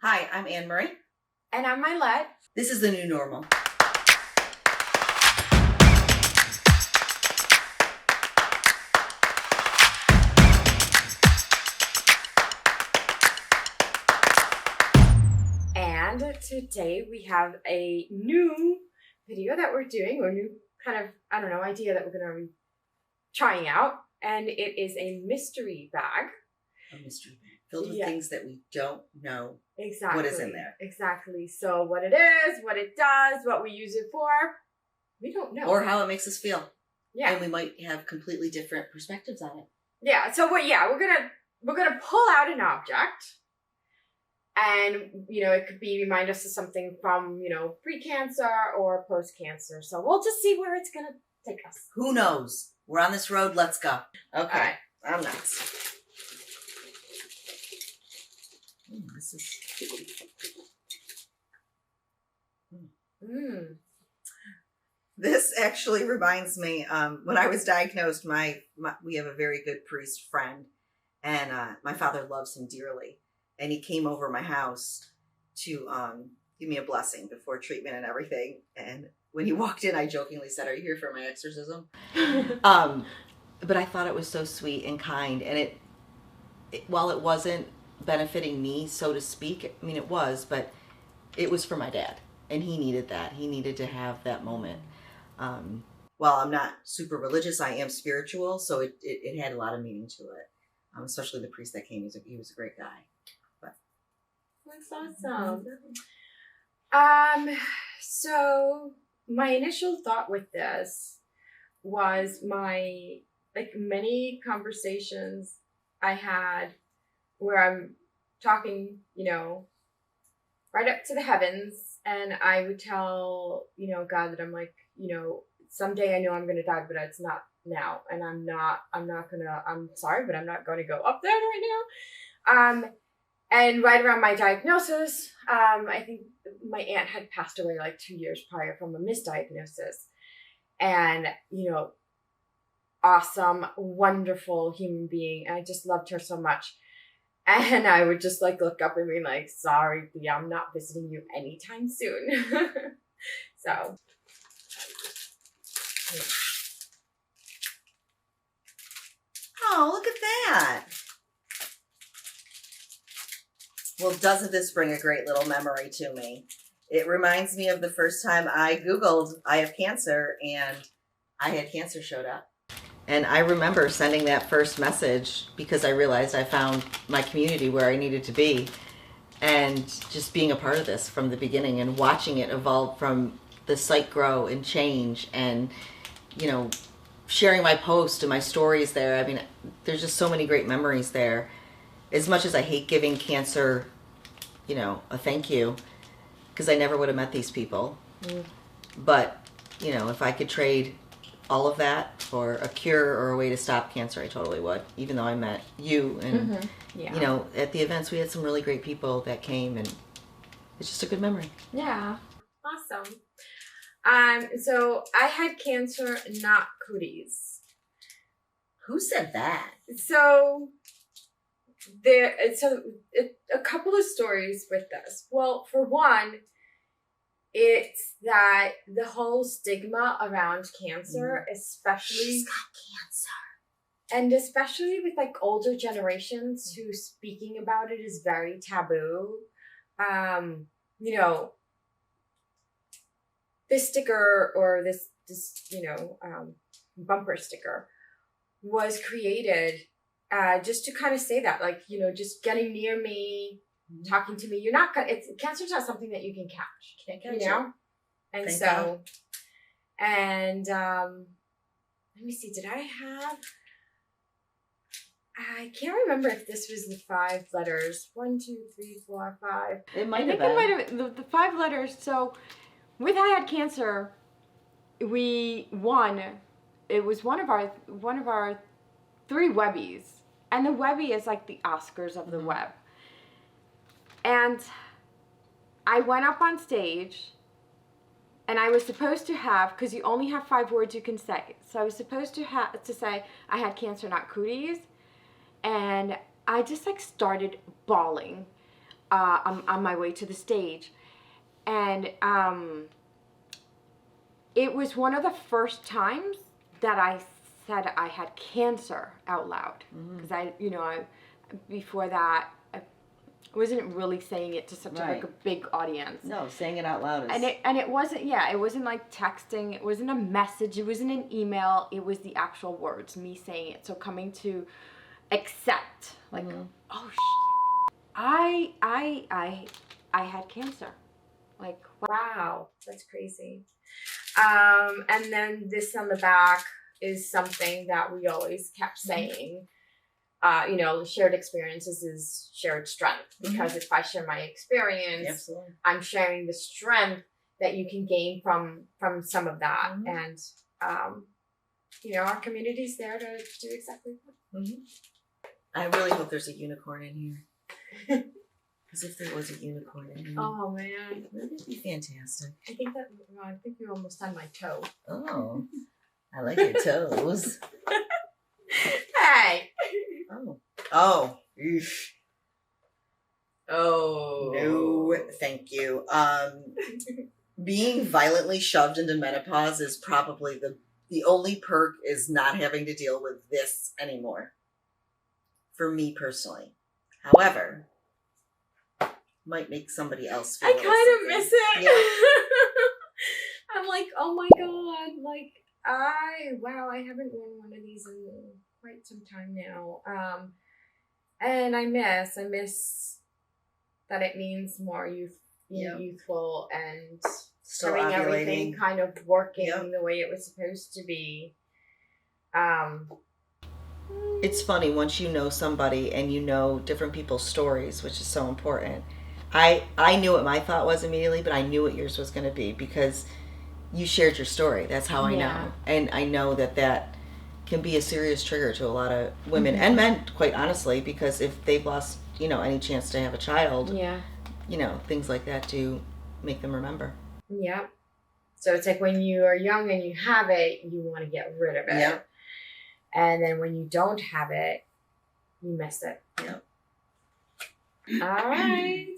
Hi, I'm Anne Marie. And I'm Mylette. This is the new normal. And today we have a new video that we're doing, or new kind of, idea that we're going to be trying out. And it is a mystery bag. A mystery bag filled with things that we don't know exactly what is in there. Exactly. So what it is, what it does, what we use it for, we don't know. Or how it makes us feel. Yeah. And we might have completely different perspectives on it. Yeah. So we're gonna pull out an object. And, it could remind us of something from, pre-cancer or post-cancer. So we'll just see where it's going to take us. Who knows? We're on this road. Let's go. Okay. All right. I'm nuts. This is... This actually reminds me, when I was diagnosed, we have a very good priest friend, and my father loves him dearly. And he came over my house to give me a blessing before treatment and everything. And when he walked in, I jokingly said, "Are you here for my exorcism?" But I thought it was so sweet and kind. And it while it wasn't benefiting me, so to speak, I mean, it was, but it was for my dad. And he needed that. He needed to have that moment. While I'm not super religious, I am spiritual. So it had a lot of meaning to it. Especially the priest that came. He was a great guy. That's awesome. So my initial thought with this was many conversations I had where I'm talking, right up to the heavens, and I would tell, God that I'm someday I know I'm gonna die, but it's not now, and I'm sorry, but I'm not gonna go up there right now. And right around my diagnosis, I think my aunt had passed away 2 years prior from a misdiagnosis. And, awesome, wonderful human being. And I just loved her so much. And I would just look up and be sorry, Leah, I'm not visiting you anytime soon. So. Oh, look at that. Well, doesn't this bring a great little memory to me? It reminds me of the first time I Googled, I have cancer, and I had cancer showed up. And I remember sending that first message because I realized I found my community where I needed to be. And just being a part of this from the beginning and watching it evolve from the site grow and change and, sharing my post and my stories there. I mean, there's just so many great memories there. As much as I hate giving cancer, a thank you, because I never would have met these people. But, if I could trade all of that for a cure or a way to stop cancer, I totally would, even though I met you. And, at the events, we had some really great people that came, and it's just a good memory. Yeah. Awesome. So I had cancer, not cooties. Who said that? So a couple of stories with this. Well, for one, it's that the whole stigma around cancer, especially she's got cancer, and especially with older generations who speaking about it is very taboo. This sticker or this bumper sticker was created just to kind of say that, just getting near me, talking to me, you're not gonna, cancer's not something that you can catch. Can't catch it. And Thank so, God. And let me see, I can't remember if this was the 5 letters. 1, 2, 3, 4, 5. It might have been. It might have the 5 letters. So with I had cancer, we won. It was one of our 3 Webbies. And the Webby is the Oscars of the web. And I went up on stage, and I was supposed to have, because you only have 5 words you can say. So I was supposed to say, I had cancer, not cooties. And I just started bawling. I'm on my way to the stage. And it was one of the first times that I said I had cancer out loud. Because before that, I wasn't really saying it to such a big audience. No, saying it out loud is... And it wasn't, it wasn't like texting, it wasn't a message, it wasn't an email, it was the actual words, me saying it. So coming to accept, like, I had cancer. Like, wow, that's crazy. And then this on the back is something that we always kept saying. Shared experiences is shared strength, because if I share my experience, Absolutely. I'm sharing the strength that you can gain from some of that. And, our community's there to do exactly that. I really hope there's a unicorn in here. Because if there was a unicorn in here, oh man, wouldn't it be fantastic? I think you're almost on my toe. Oh, I like your toes. Hey. Oh. Eesh. Oh. No, thank you. Being violently shoved into menopause is probably the only perk is not having to deal with this anymore. For me personally. However, might make somebody else feel I kind of miss it. Yeah. I'm like, oh my God, like I haven't worn one of these in quite some time now. And I miss that it means more youthful and still having ovulating. everything kind of working the way it was supposed to be. It's funny once you know somebody and you know different people's stories, which is so important. I knew what my thought was immediately, but I knew what yours was going to be because you shared your story. That's how I know. And I know that can be a serious trigger to a lot of women and men, quite honestly, because if they've lost, any chance to have a child, things like that do make them remember. Yeah. So it's like when you are young and you have it, you want to get rid of it. Yeah. And then when you don't have it, you miss it. Yep. All right.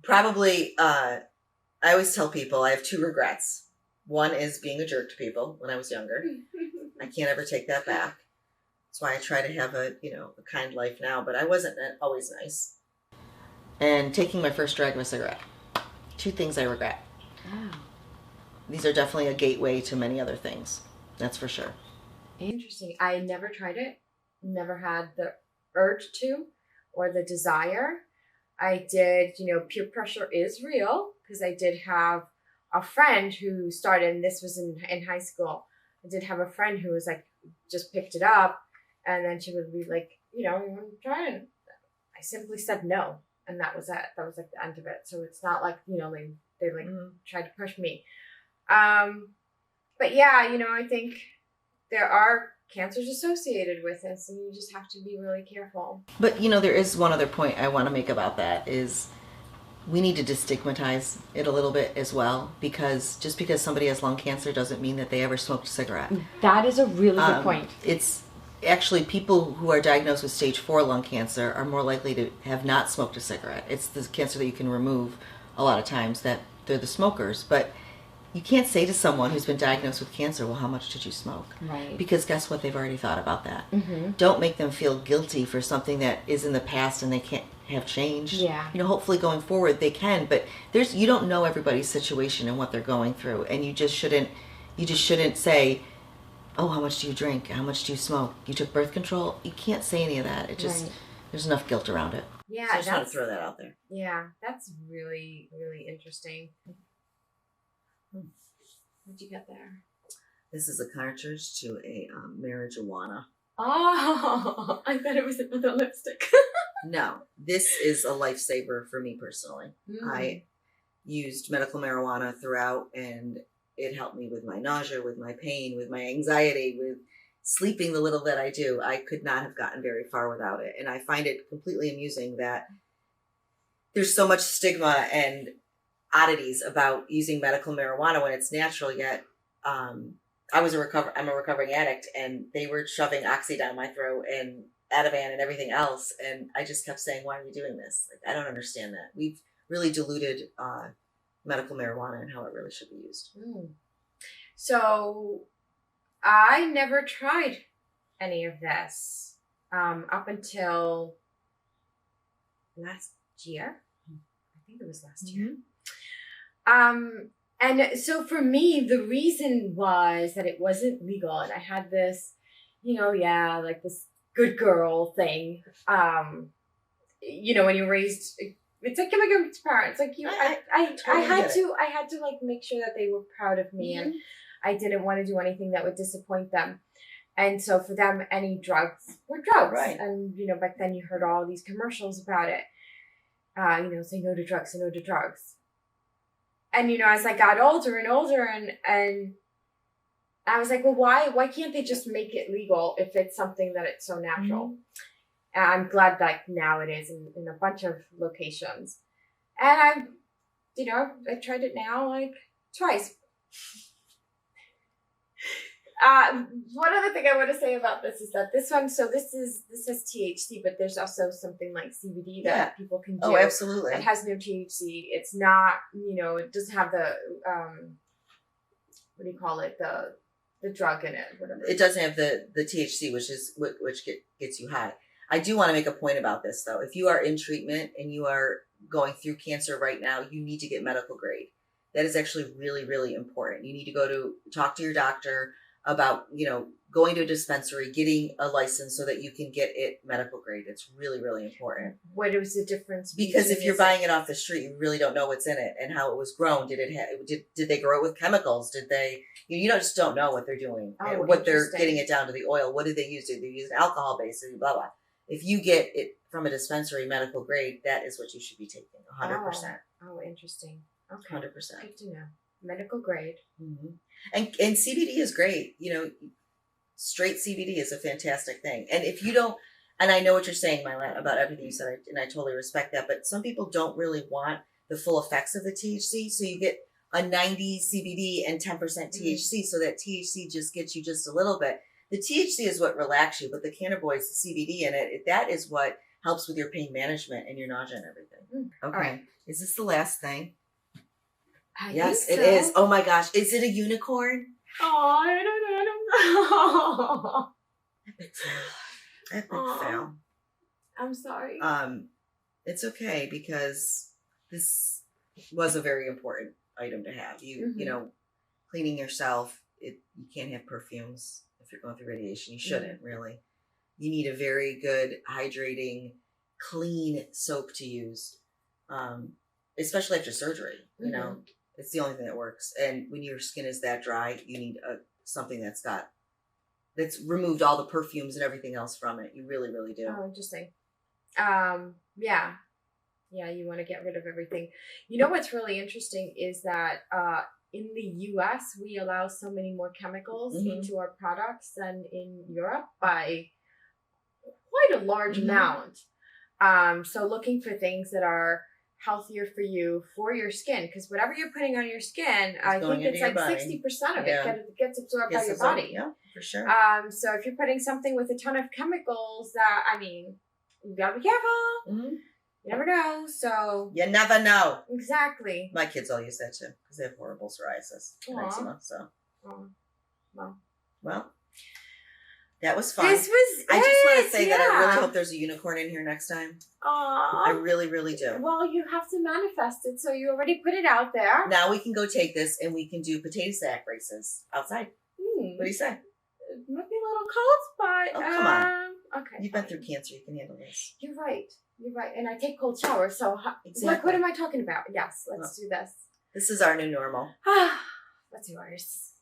Probably, I always tell people I have 2 regrets. One is being a jerk to people when I was younger. I can't ever take that back. That's why I try to have a kind life now, but I wasn't always nice. And taking my first drag of a cigarette. 2 things I regret. Oh. These are definitely a gateway to many other things. That's for sure. Interesting. I never tried it. Never had the urge to or the desire. I did, peer pressure is real because I did have a friend who started, and this was in high school. I did have a friend who was like, just picked it up, and then she would be like, you want to try it? I simply said no, and that was it. That was like the end of it. So it's not like, they tried to push me. But yeah, I think there are cancers associated with this, and you just have to be really careful. But, there is one other point I want to make about that is we need to destigmatize it a little bit as well, because just because somebody has lung cancer doesn't mean that they ever smoked a cigarette. That is a really good point. It's actually people who are diagnosed with stage 4 lung cancer are more likely to have not smoked a cigarette. It's the cancer that you can remove a lot of times that they're the smokers. But you can't say to someone who's been diagnosed with cancer, well, how much did you smoke? Right. Because guess what? They've already thought about that. Mm-hmm. Don't make them feel guilty for something that is in the past and they can't have changed. Yeah. Hopefully going forward they can, but you don't know everybody's situation and what they're going through, and you just shouldn't say, oh, how much do you drink? How much do you smoke? You took birth control? You can't say any of that. It just, there's enough guilt around it. Yeah. So I just want to throw that out there. Yeah, that's really, really interesting. What'd you get there? This is a cartridge to a marijuana. Oh, I thought it was another lipstick. No, this is a lifesaver for me personally. I used medical marijuana throughout, and it helped me with my nausea, with my pain, with my anxiety, with sleeping the little that I do. I could not have gotten very far without it. And I find it completely amusing that there's so much stigma and oddities about using medical marijuana when it's natural, yet I'm a recovering addict, and they were shoving oxy down my throat and Ativan and everything else. And I just kept saying, why are you doing this? Like, I don't understand that. We've really diluted medical marijuana and how it really should be used. So I never tried any of this up until last year. I think it was last year. And so for me, the reason was that it wasn't legal, and I had this, like this good girl thing. When you're raised, it's like immigrant parents. Like I had to like make sure that they were proud of me, and I didn't want to do anything that would disappoint them. And so for them, any drugs were drugs. Right. And, back then you heard all these commercials about it. Say no to drugs, say no to drugs. And, as I got older and older and I was like, well, why can't they just make it legal if it's something that it's so natural? And I'm glad that now it is in a bunch of locations. And I tried it now like twice. One other thing I want to say about this is that this has THC, but there's also something like CBD that people can do. Oh, absolutely. It has no THC. It's not, it doesn't have the, what do you call it? The drug in it, whatever. It doesn't have the THC, which gets you high. I do want to make a point about this though. If you are in treatment and you are going through cancer right now, you need to get medical grade. That is actually really, really important. You need to talk to your doctor about, going to a dispensary, getting a license so that you can get it medical grade. It's really, really important. What is the difference? Because if you're buying it off the street, you really don't know what's in it and how it was grown. Did they grow it with chemicals? Did they, just don't know what they're doing, what they're getting it down to the oil. What did they use? Did they use an alcohol base? Blah, blah. If you get it from a dispensary medical grade, that is what you should be taking 100%. Oh, interesting. Okay. 100%. Good to know. Medical grade. And CBD is great. Straight CBD is a fantastic thing. And if you don't, and I know what you're saying, Myla, about everything you said, and I totally respect that, but some people don't really want the full effects of the THC. So you get a 90 CBD and 10% THC. So that THC just gets you just a little bit. The THC is what relaxes you, but the cannabinoids, the CBD in it, that is what helps with your pain management and your nausea and everything. Okay. All right. Is this the last thing? Yes, it is. Oh my gosh. Is it a unicorn? Oh, I don't know. Epic fail. I'm sorry. It's okay because this was a very important item to have. You cleaning yourself, you can't have perfumes if you're going through radiation. You shouldn't really. You need a very good, hydrating, clean soap to use, especially after surgery. It's the only thing that works. And when your skin is that dry, you need something that's removed all the perfumes and everything else from it. You really, really do. Oh, interesting. Yeah, you want to get rid of everything. What's really interesting is that in the US, we allow so many more chemicals into our products than in Europe by quite a large amount. So looking for things that are healthier for you, for your skin, because whatever you're putting on your skin, I think it's like 60% of it gets absorbed by your body. Yeah, for sure. So if you're putting something with a ton of chemicals, you gotta be careful. You never know. So you never know. Exactly. My kids all use that too because they have horrible psoriasis and eczema. So, well. That was fun. I just want to say that I really hope there's a unicorn in here next time. Aww. I really, really do. Well, you have to manifest it, so you already put it out there. Now we can go take this and we can do potato sack races outside. What do you say? It might be a little cold, but... Oh, come on. Okay. You've been through cancer. You can handle this. You're right. And I take cold showers, so... Exactly. What am I talking about? Yes, let's do this. This is our new normal. What's yours?